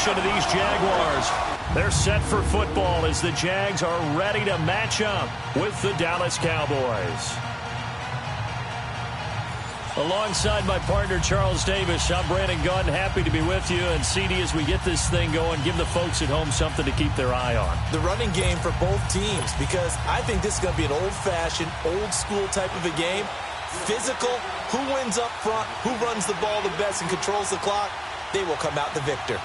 formation of these Jaguars. They're set for football as the Jags are ready to match up with the Dallas Cowboys. Alongside my partner, Charles Davis, I'm Brandon Gunn. Happy to be with you. And CD, as we get this thing going, give the folks at home something to keep their eye on. The running game for both teams, because I think this is going to be an old-fashioned, old-school type of a game. Physical, who wins up front, who runs the ball the best and controls the clock, they will come out the victor.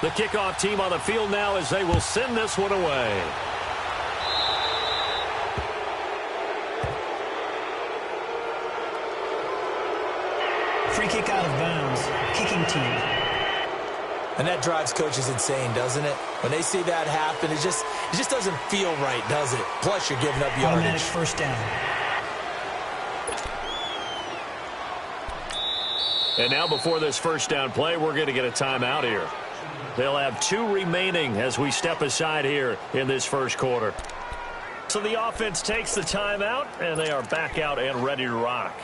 The kickoff team on the field now as they will send this one away. Free kick out of bounds. Kicking team. And that drives coaches insane, doesn't it? When they see that happen, it just doesn't feel right, does it? Plus, you're giving up yardage. Automatic first down. And now before this first down play, we're going to get a timeout here. They'll have 2 remaining as we step aside here in this first quarter. So the offense takes the timeout, and they are back out and ready to rock.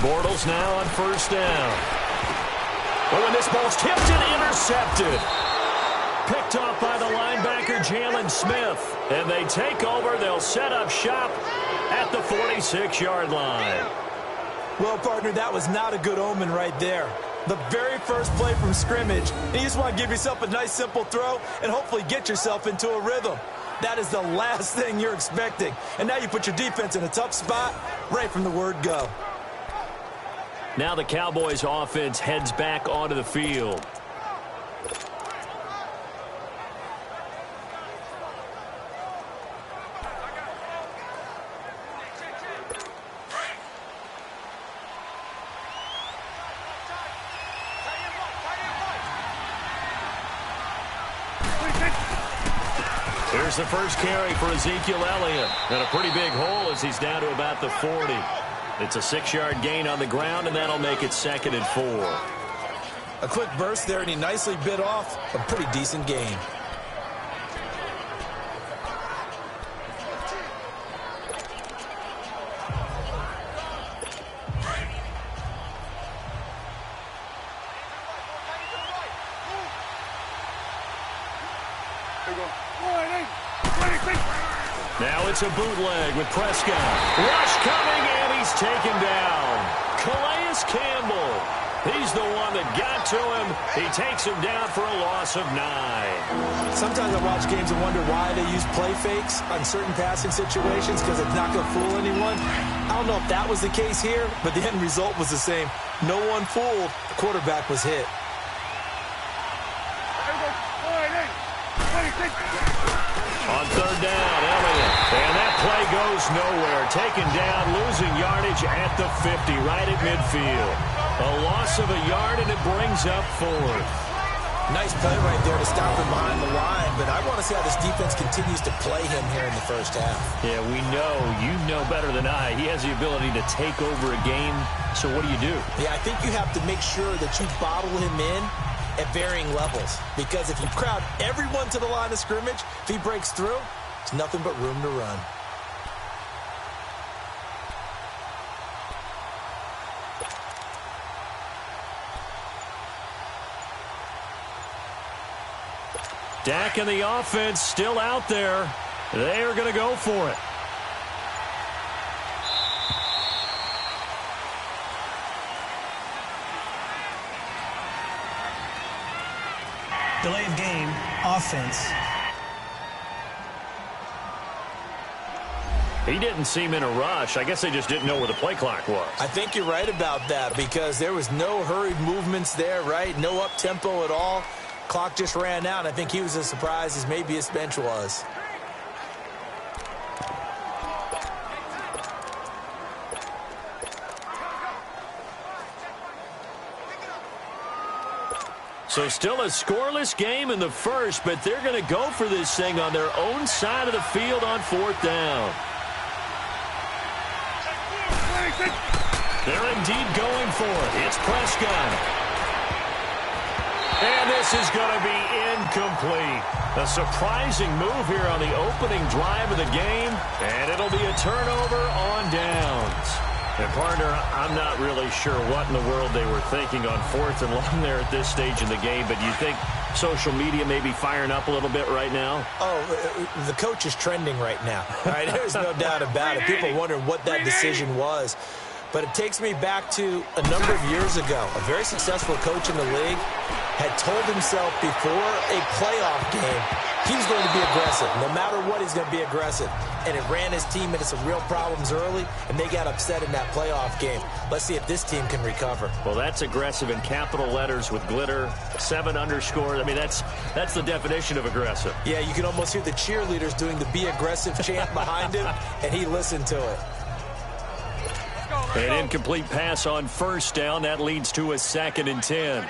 Bortles now on first down. Oh, and this ball's tipped and intercepted. Picked off by the linebacker, Jalen Smith. And they take over. They'll set up shop at the 46-yard line. Well, partner, that was not a good omen right there. The very first play from scrimmage, and you just want to give yourself a nice, simple throw and hopefully get yourself into a rhythm. That is the last thing you're expecting. And now you put your defense in a tough spot right from the word go. Now the Cowboys offense heads back onto the field. Here's the first carry for Ezekiel Elliott. And a pretty big hole as he's down to about the 40. It's a 6-yard gain on the ground, and that'll make it 2nd and 4. A quick burst there, and he nicely bit off a pretty decent gain. Now it's a bootleg with Prescott. Rush coming, and he's taken down. Calais Campbell. He's the one that got to him. He takes him down for a loss of 9. Sometimes I watch games and wonder why they use play fakes on certain passing situations, because it's not going to fool anyone. I don't know if that was the case here, but the end result was the same. No one fooled. The quarterback was hit. On third down, Elliott. And that play goes nowhere. Taken down, losing yardage at the 50, right at midfield. A loss of a yard, and it brings up 4th. Nice play right there to stop him behind the line, but I want to see how this defense continues to play him here in the first half. Yeah, we know. You know better than I. He has the ability to take over a game, so what do you do? Yeah, I think you have to make sure that you bottle him in at varying levels, because if you crowd everyone to the line of scrimmage, if he breaks through, it's nothing but room to run. Dak and the offense still out there. They are going to go for it. Delay of game, offense. He didn't seem in a rush. I guess they just didn't know where the play clock was. I think you're right about that, because there was no hurried movements there, right? No up-tempo at all. Clock just ran out. I think he was as surprised as maybe his bench was. So still a scoreless game in the first, but they're going to go for this thing on their own side of the field on 4th down. They're indeed going for it. It's Prescott. And this is going to be incomplete. A surprising move here on the opening drive of the game, and it'll be a turnover on downs. And, partner, I'm not really sure what in the world they were thinking on 4th and long there at this stage in the game, but do you think social media may be firing up a little bit right now? Oh, the coach is trending right now. All right? There's no doubt about it. People are wondering what that decision was. But it takes me back to a number of years ago. A very successful coach in the league had told himself before a playoff game he was going to be aggressive. No matter what, he's going to be aggressive. And it ran his team into some real problems early, and they got upset in that playoff game. Let's see if this team can recover. Well, that's aggressive in capital letters with glitter, 7 underscore. I mean, that's the definition of aggressive. Yeah, you can almost hear the cheerleaders doing the be aggressive chant behind him, and he listened to it. An incomplete pass on 1st down. That leads to a 2nd and 10.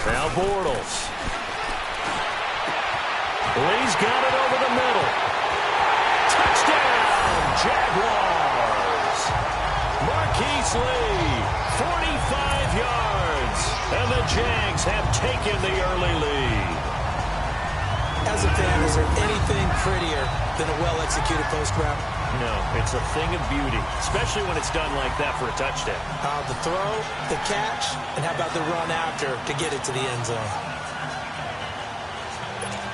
Now Bortles. Lee's got it over the middle. Touchdown, Jaguars. Marquise Lee, 45 yards. And the Jags have taken the early lead. As a fan, is there anything prettier than a well-executed post route? No, it's a thing of beauty, especially when it's done like that for a touchdown. The throw, the catch, and how about the run after to get it to the end zone?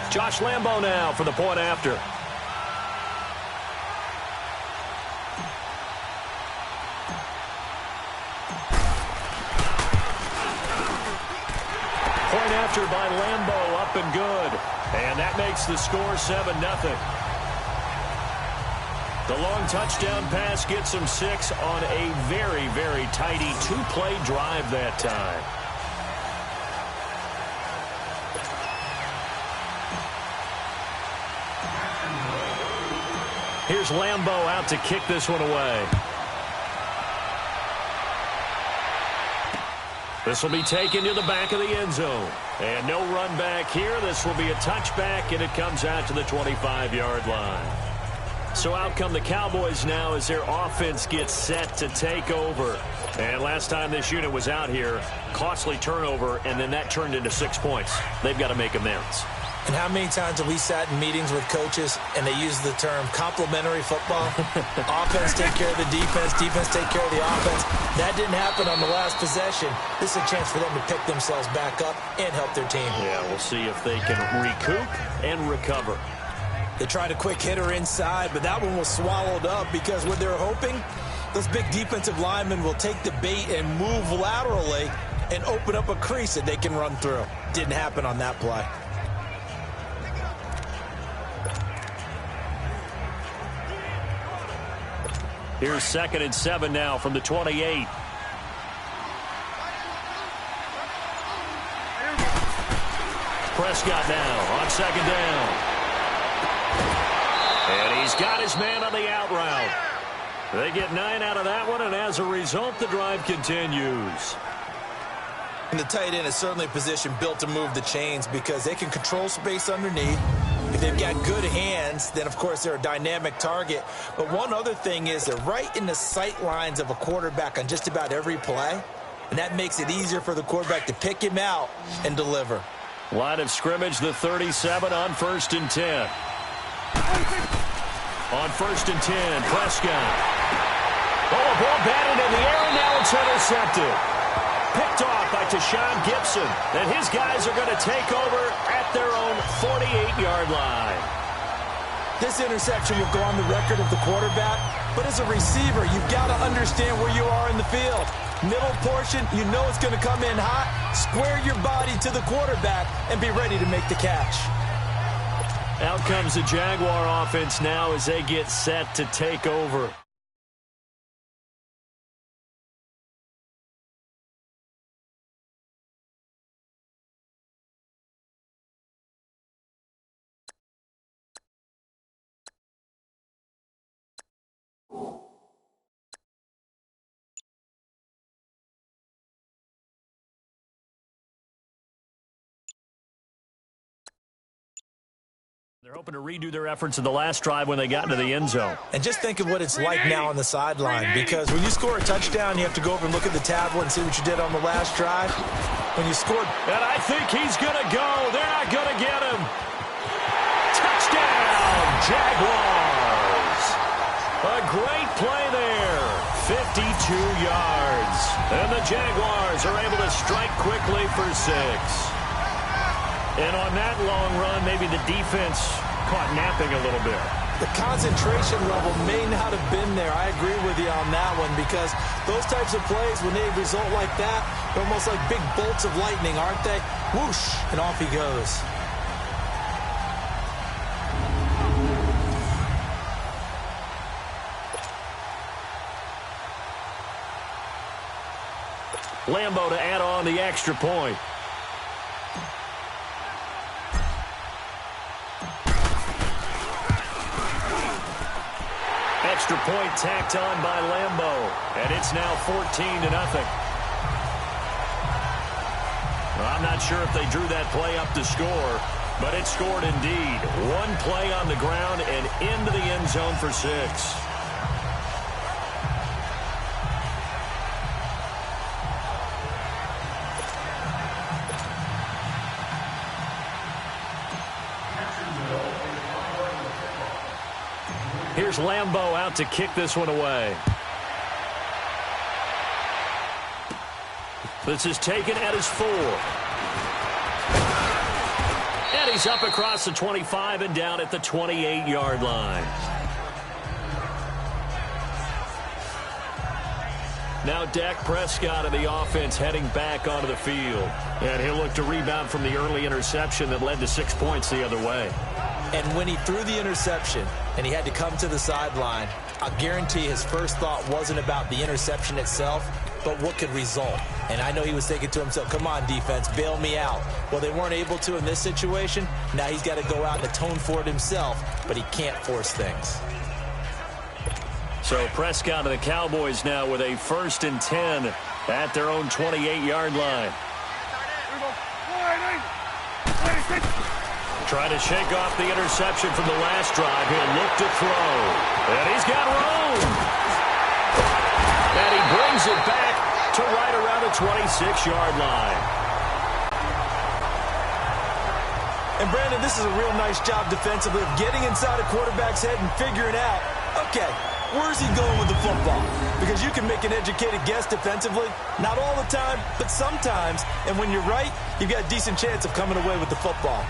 Josh Lambo now for the point after. Point after by Lambo, up and good. And that makes the score 7-0. The long touchdown pass gets him 6 on a very, very tidy 2-play drive that time. Here's Lambo out to kick this one away. This will be taken to the back of the end zone. And no run back here. This will be a touchback, and it comes out to the 25-yard line. So out come the Cowboys now as their offense gets set to take over. And last time this unit was out here, costly turnover, and then that turned into 6 points. They've got to make amends. And how many times have we sat in meetings with coaches and they use the term complementary football? Offense take care of the defense, defense take care of the offense. That didn't happen on the last possession. This is a chance for them to pick themselves back up and help their team. Yeah, we'll see if they can recoup and recover. They tried a quick hitter inside, but that one was swallowed up because what they're hoping, those big defensive linemen will take the bait and move laterally and open up a crease that they can run through. Didn't happen on that play. Here's 2nd and 7 now from the 28. Prescott now on 2nd down. And he's got his man on the out route. They get 9 out of that one, and as a result, the drive continues. And the tight end is certainly a position built to move the chains because they can control space underneath. If they've got good hands, then, of course, they're a dynamic target. But one other thing is they're right in the sight lines of a quarterback on just about every play, and that makes it easier for the quarterback to pick him out and deliver. Line of scrimmage, the 37 on 1st and 10. On 1st and 10, Prescott. Oh, a ball batted in the air, and now it's intercepted. Picked off by Tashawn Gibson. And his guys are going to take over at their own 48-yard line. This interception will go on the record of the quarterback, but as a receiver, you've got to understand where you are in the field. Middle portion, you know it's going to come in hot. Square your body to the quarterback and be ready to make the catch. Out comes the Jaguar offense now as they get set to take over. They're hoping to redo their efforts in the last drive when they got into the end zone. And just think of what it's like now on the sideline, because when you score a touchdown, you have to go over and look at the tablet and see what you did on the last drive. When you scored... And I think he's going to go. They're not going to get him. Touchdown, Jaguars. A great play there. 52 yards. And the Jaguars are able to strike quickly for 6. And on that long run, maybe the defense caught napping a little bit. The concentration level may not have been there. I agree with you on that one, because those types of plays, when they result like that, they're almost like big bolts of lightning, aren't they? Whoosh, and off he goes. Lambo to add on the extra point. Extra point tacked on by Lambo, and it's now 14-0. Well, I'm not sure if they drew that play up to score, but it scored indeed. One play on the ground and into the end zone for 6. Here's Lambo out to kick this one away. This is taken at his 4. And he's up across the 25 and down at the 28-yard line. Now Dak Prescott of the offense heading back onto the field. And he'll look to rebound from the early interception that led to 6 points the other way. And when he threw the interception and he had to come to the sideline, I guarantee his first thought wasn't about the interception itself, but what could result. And I know he was thinking to himself, come on, defense, bail me out. Well, they weren't able to in this situation. Now he's got to go out and atone for it himself, but he can't force things. So Prescott and the Cowboys now with a 1st and 10 at their own 28-yard line. Trying to shake off the interception from the last drive. He'll look to throw. And he's got room. And he brings it back to right around the 26-yard line. And, Brandon, this is a real nice job defensively of getting inside a quarterback's head and figuring out, okay, where's he going with the football? Because you can make an educated guess defensively. Not all the time, but sometimes. And when you're right, you've got a decent chance of coming away with the football.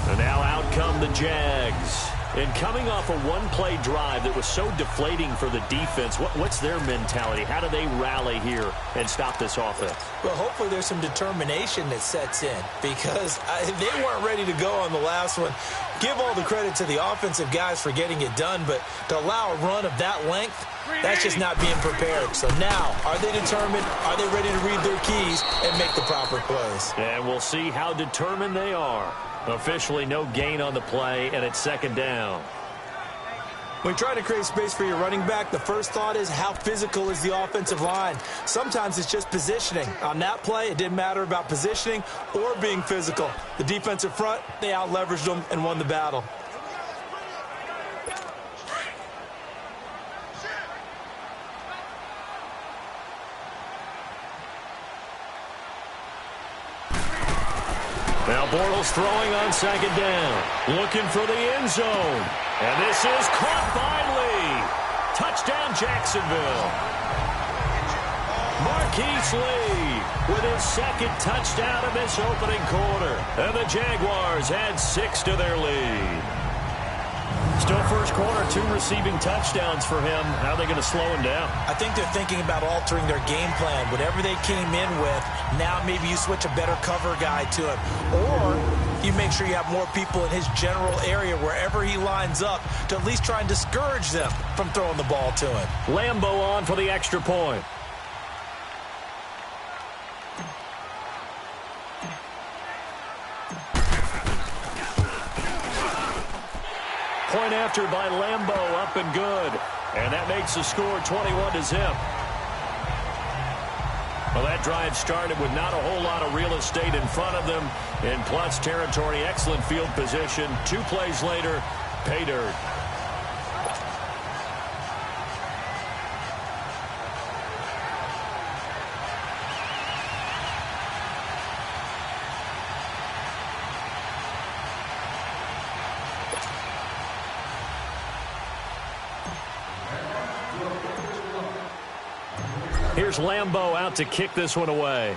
And now out come the Jags. And coming off a one-play drive that was so deflating for the defense, what's their mentality? How do they rally here and stop this offense? Well, hopefully there's some determination that sets in, because they weren't ready to go on the last one. Give all the credit to the offensive guys for getting it done, but to allow a run of that length, that's just not being prepared. So now, are they determined? Are they ready to read their keys and make the proper plays? And we'll see how determined they are. Officially no gain on the play, and it's 2nd down. When you try to create space for your running back, the first thought is how physical is the offensive line. Sometimes it's just positioning. On that play, it didn't matter about positioning or being physical. The defensive front, they out-leveraged them and won the battle. Now Bortles throwing on 2nd down. Looking for the end zone. And this is caught by Lee. Touchdown Jacksonville. Marquise Lee with his 2nd touchdown of this opening quarter. And the Jaguars add 6 to their lead. Still first quarter, 2 receiving touchdowns for him. How are they going to slow him down? I think they're thinking about altering their game plan. Whatever they came in with, now maybe you switch a better cover guy to him. Or you make sure you have more people in his general area wherever he lines up to at least try and discourage them from throwing the ball to him. Lambo on for the extra point. Point after by Lambo, up and good. And that makes the score 21-0. Well, that drive started with not a whole lot of real estate in front of them. In plus territory, excellent field position. 2 plays later, pay dirt. Here's Lambeau out to kick this one away.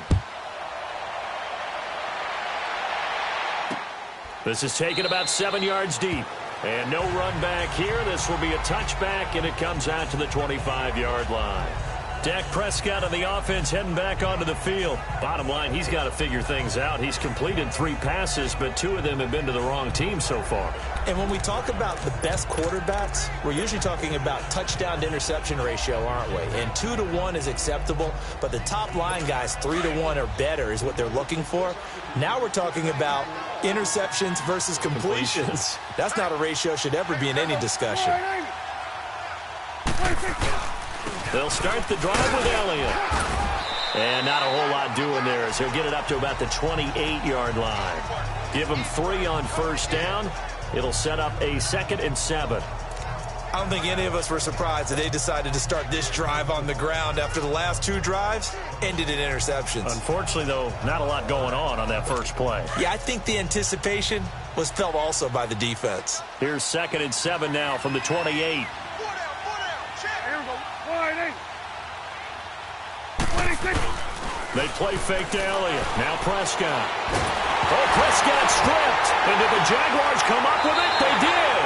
This is taken about 7 yards deep. And no run back here. This will be a touchback, and it comes out to the 25-yard line. Dak Prescott and the offense heading back onto the field. Bottom line, he's got to figure things out. He's completed 3 passes, but 2 of them have been to the wrong team so far. And when we talk about the best quarterbacks, we're usually talking about touchdown to interception ratio, aren't we? And 2 to 1 is acceptable, but the top line guys, 3 to 1 or better is what they're looking for. Now we're talking about interceptions versus completions. That's not a ratio should ever be in any discussion. They'll start the drive with Elliott. And not a whole lot doing there as he'll get it up to about the 28-yard line. Give him 3 on first down. It'll set up a 2nd and 7. I don't think any of us were surprised that they decided to start this drive on the ground after the last 2 drives ended in interceptions. Unfortunately, though, not a lot going on that first play. Yeah, I think the anticipation was felt also by the defense. Here's 2nd and 7 now from the 28. They play fake to Elliott. Now Prescott. Oh, Prescott stripped. And did the Jaguars come up with it? They did.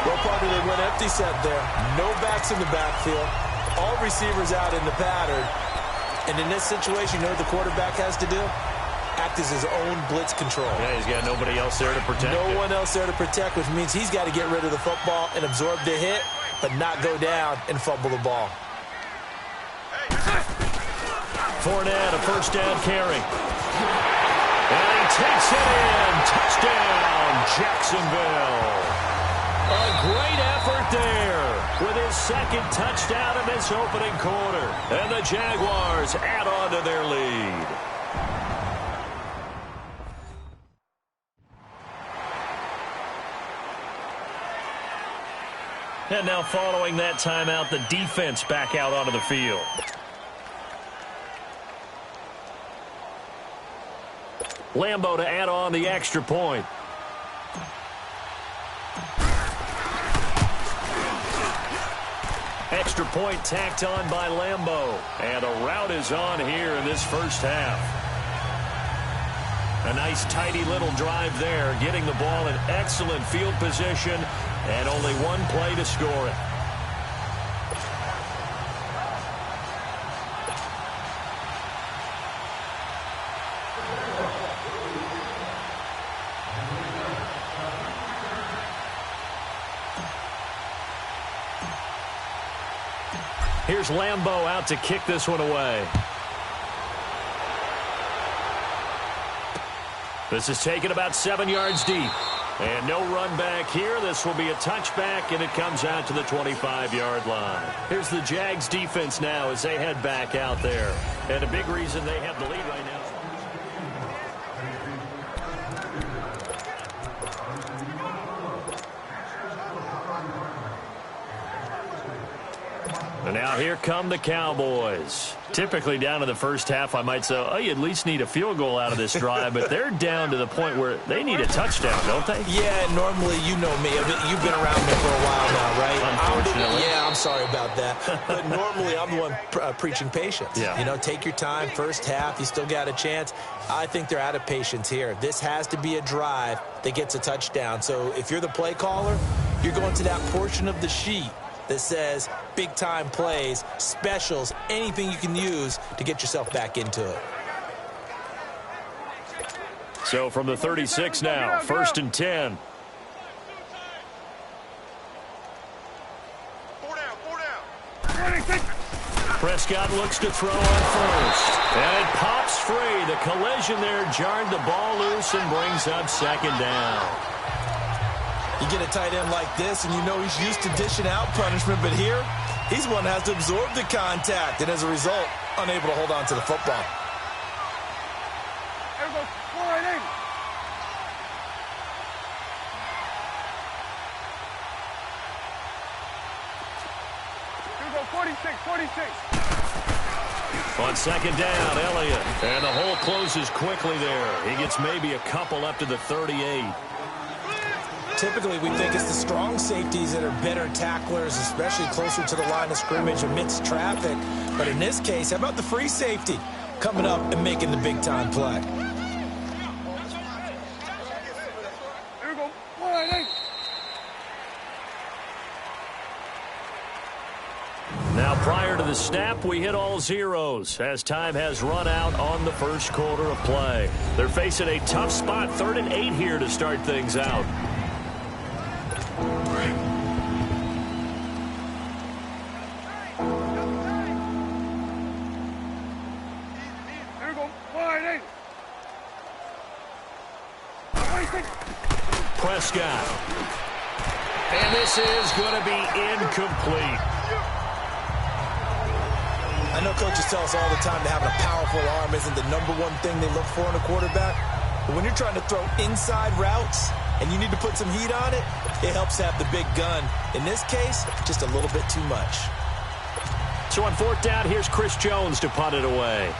Well, partner, they went empty set there. No backs in the backfield. All receivers out in the pattern. And in this situation, you know what the quarterback has to do? Act as his own blitz control. Yeah, he's got nobody else there to protect No one else there to protect, which means he's got to get rid of the football and absorb the hit, but not go down and fumble the ball. Fournette, a first down carry. And he takes it in. Touchdown, Jacksonville. A great effort there with his 2nd touchdown in this opening quarter. And the Jaguars add on to their lead. And now following that timeout, the defense back out onto the field. Lambeau to add on the extra point. Extra point tacked on by Lambeau. And a route is on here in this first half. A nice tidy little drive there, getting the ball in excellent field position, and only 1 play to score it. Here's Lambeau out to kick this one away. This is taken about 7 yards deep. And no run back here. This will be a touchback, and it comes out to the 25-yard line. Here's the Jags defense now as they head back out there. And a big reason they have the lead right now. And now here come the Cowboys. Typically down in the first half, I might say, oh, you at least need a field goal out of this drive. But they're down to the point where they need a touchdown, don't they? Yeah, normally, you know me. You've been around me for a while now, right? Unfortunately. I'm sorry about that. But normally, I'm the one preaching patience. Yeah. You know, take your time. First half, you still got a chance. I think they're out of patience here. This has to be a drive that gets a touchdown. So if you're the play caller, you're going to that portion of the sheet that says big-time plays, specials, anything you can use to get yourself back into it. So from the 36 now, 1st and 10. Prescott looks to throw on first. And it pops free. The collision there jarred the ball loose and brings up 2nd down. You get a tight end like this, and you know he's used to dishing out punishment, but here, he's one that has to absorb the contact, and as a result, unable to hold on to the football. There goes 4-8. Here goes 46. On second down, Elliott. And the hole closes quickly there. He gets maybe a couple up to the 38. Typically, we think it's the strong safeties that are better tacklers, especially closer to the line of scrimmage amidst traffic. But in this case, how about the free safety coming up and making the big-time play? Here we go. 4-8. Now, prior to the snap, we hit all zeros as time has run out on the first quarter of play. They're facing a tough spot, 3rd and 8 here to start things out. Here we go. 4-8. Prescott. And this is going to be incomplete. I know coaches tell us all the time that having a powerful arm isn't the #1 thing they look for in a quarterback. But when you're trying to throw inside routes and you need to put some heat on it, it helps have the big gun. In this case, just a little bit too much. So on 4th down, here's Chris Jones to punt it away.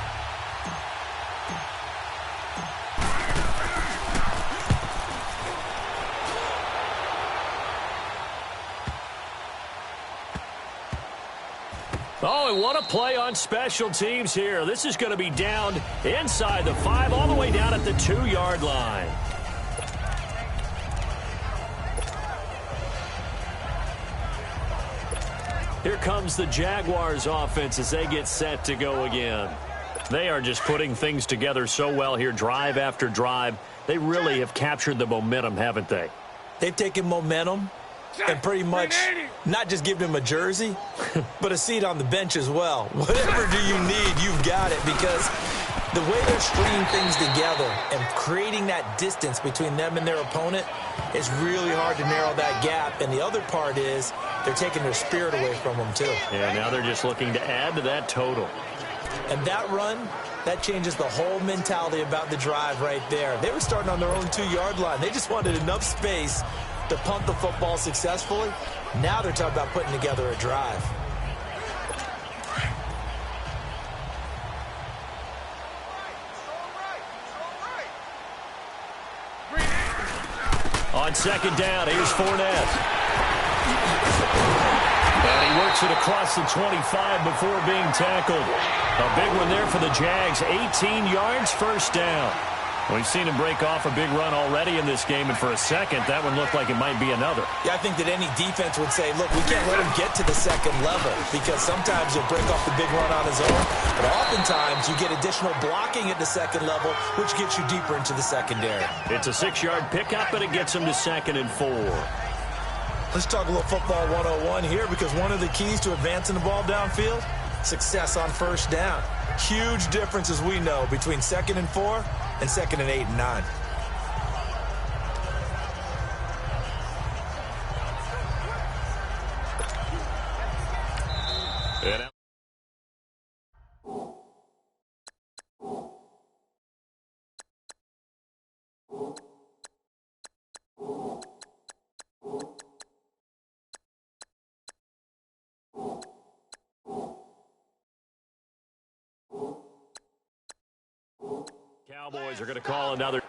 Oh, and what a play on special teams here. This is going to be down inside the 5, all the way down at the 2-yard line. Here comes the Jaguars offense as they get set to go again. They are just putting things together so well here, drive after drive. They really have captured the momentum, haven't they? They've taken momentum and pretty much not just given him a jersey, but a seat on the bench as well. Whatever do you need, you've got it, because the way they're stringing things together and creating that distance between them and their opponent is really hard to narrow that gap. And the other part is they're taking their spirit away from them, too. Yeah, now they're just looking to add to that total. And that run, that changes the whole mentality about the drive right there. They were starting on their own 2-yard line. They just wanted enough space to punt the football successfully. Now they're talking about putting together a drive. On second down, here's Fournette. And he works it across the 25 before being tackled. A big one there for the Jags. 18 yards, first down. We've seen him break off a big run already in this game, and for a second, that one looked like it might be another. Yeah, I think that any defense would say, look, we can't let him get to the second level, because sometimes he'll break off the big run on his own, but oftentimes you get additional blocking at the second level, which gets you deeper into the secondary. It's a 6-yard pickup, and it gets him to 2nd and 4. Let's talk a little football 101 here, because one of the keys to advancing the ball downfield, success on first down. Huge difference, as we know, between 2nd and 4 and 2nd and 8 and 9. Cowboys are going to call another.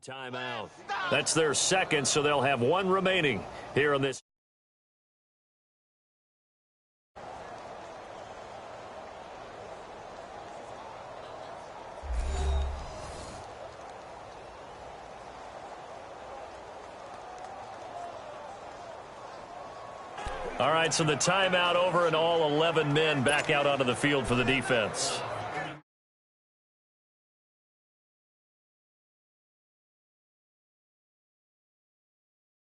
Timeout. That's their second, so they'll have one remaining here on this. All right, so the timeout over and all 11 men back out onto the field for the defense.